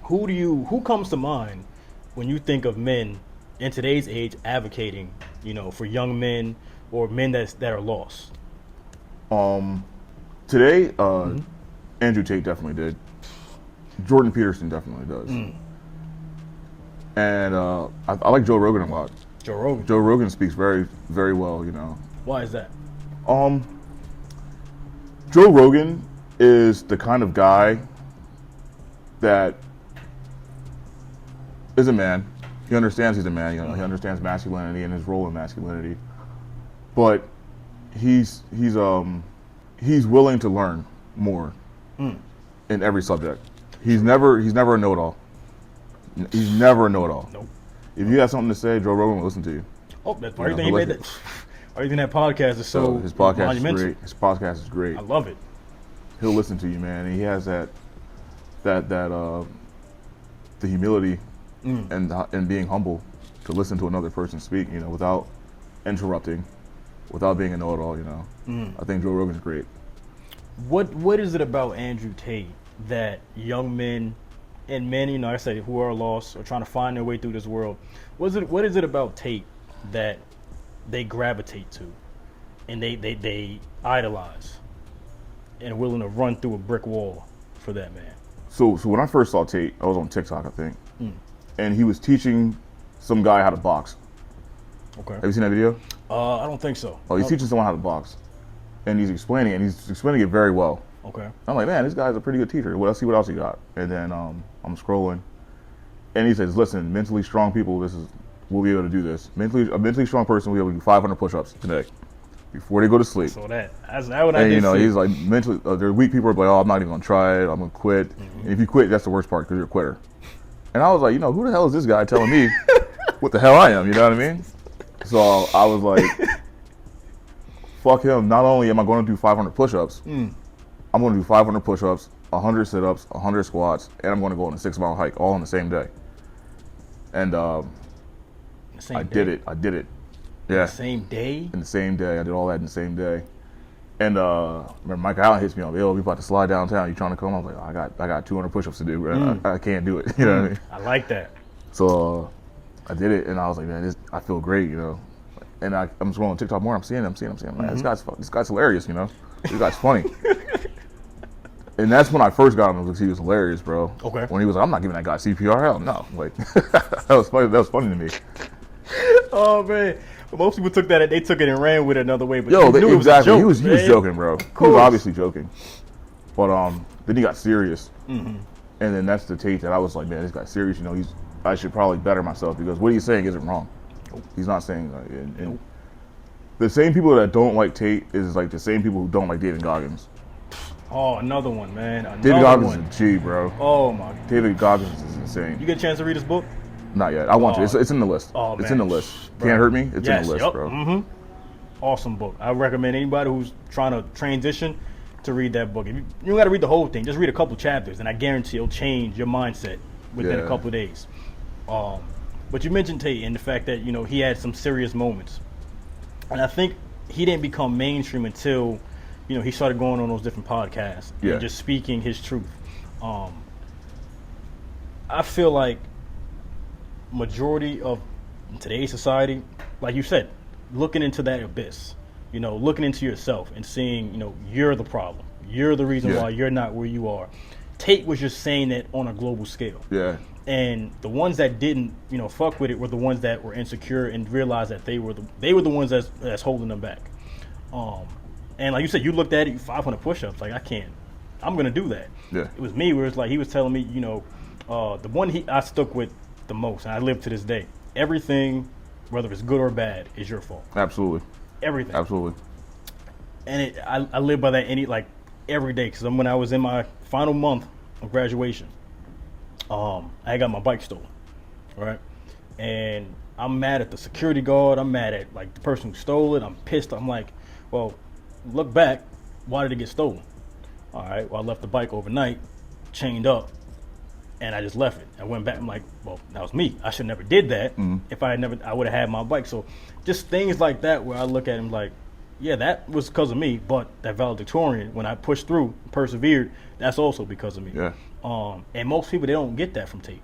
who comes to mind when you think of men in today's age advocating, for young men or men that are lost? Today, Andrew Tate definitely did. Jordan Peterson definitely does. And I like Joe Rogan a lot. Joe Rogan speaks very, very well, Why is that? Joe Rogan is the kind of guy that is a man. He understands he's a man. He understands masculinity and his role in masculinity. But he's willing to learn more in every subject. He's never a know-it-all. He's never a know-it-all. Nope. If you have something to say, Joe Rogan will listen to you. Oh, that's why you think he made that. Why you think that podcast is so his podcast monumental? is great. His podcast is great. I love it. He'll listen to you, man. And he has the humility and being humble to listen to another person speak, without interrupting, without being a know-it-all, I think Joe Rogan's great. What is it about Andrew Tate that young men and men, like I said, who are lost or trying to find their way through this world, what is it about Tate that they gravitate to and they idolize and are willing to run through a brick wall for that man? So when I first saw Tate, I was on TikTok, I think, and he was teaching some guy how to box. Okay. Have you seen that video? I don't think so. Oh, he's teaching someone how to box, and he's explaining it very well. Okay. I'm like, man, this guy's a pretty good teacher. Let's see what else he got. And then I'm scrolling, and he says, listen, mentally strong people, we'll be able to do this. A mentally strong person will be able to do 500 push-ups today before they go to sleep. So that's what I did. And he's like, mentally, there are weak people who are like, oh, I'm not even gonna try it. I'm gonna quit. And if you quit, that's the worst part because you're a quitter. And I was like, who the hell is this guy telling me what the hell I am? You know what I mean? So I was like, fuck him. Not only am I going to do 500 push-ups, I'm going to do 500 push-ups, 100 sit-ups, 100 squats, and I'm going to go on a 6-mile hike all on the same day. And I did it. Yeah. The same day? In the same day. I did all that in the same day. And remember, Mike Allen hits me up. Yo, we about to slide downtown. You trying to come? I was like, I got 200 push-ups to do. Bro. I can't do it. You know what I mean? I like that. So I did it, and I was like, man, I feel great, And I'm scrolling TikTok more. I'm seeing him. Like, this guy's hilarious, This guy's funny. And that's when I first got him, because he was hilarious, bro. Okay. When he was like, I'm not giving that guy CPR. Hell no. Like, that was funny. That was funny to me. Oh man. Most people took that. They took it and ran with it another way. But exactly. Joke, he was joking, bro. He was obviously joking. But then he got serious. And then that's the Tate that I was like, man, this guy's serious. I should probably better myself, because what he's saying isn't wrong. He's not saying and the same people that don't like Tate is like the same people who don't like David Goggins. Oh, another one, man. David Goggins is a G, bro. Oh my. David Goggins is insane. You get a chance to read his book? Not yet. I want to. It's in the list. Oh, man. It's in the list. Bro. Can't hurt me. It's in the list, bro. Awesome book. I recommend anybody who's trying to transition to read that book. You don't got to read the whole thing. Just read a couple chapters, and I guarantee it'll change your mindset within a couple of days. But you mentioned Tate and the fact that he had some serious moments, and I think he didn't become mainstream until he started going on those different podcasts and just speaking his truth. I feel like majority of today's society, like you said, looking into that abyss, looking into yourself and seeing, you're the problem. You're the reason why you're not where you are. Tate was just saying that on a global scale. Yeah. And the ones that didn't, fuck with it were the ones that were insecure and realized that they were the ones that's holding them back. And like you said, you looked at it, 500 push-ups. Like, I'm gonna do that. Yeah. It was me where it's like he was telling me, the one I stuck with the most, and I live to this day. Everything, whether it's good or bad, is your fault. Absolutely. Everything. Absolutely. And I live by that every day, because when I was in my final month of graduation, I got my bike stolen, right? And I'm mad at the security guard. I'm mad at the person who stole it. I'm pissed. I'm like, well, look back. Why did it get stolen? All right. Well, I left the bike overnight, chained up, and I just left it. I went back. I'm like, well, that was me. I should never did that. If I would have had my bike. So just things like that where I look at him like, yeah, that was because of me. But that valedictorian, when I pushed through, persevered, that's also because of me. Yeah. And most people, they don't get that from tape.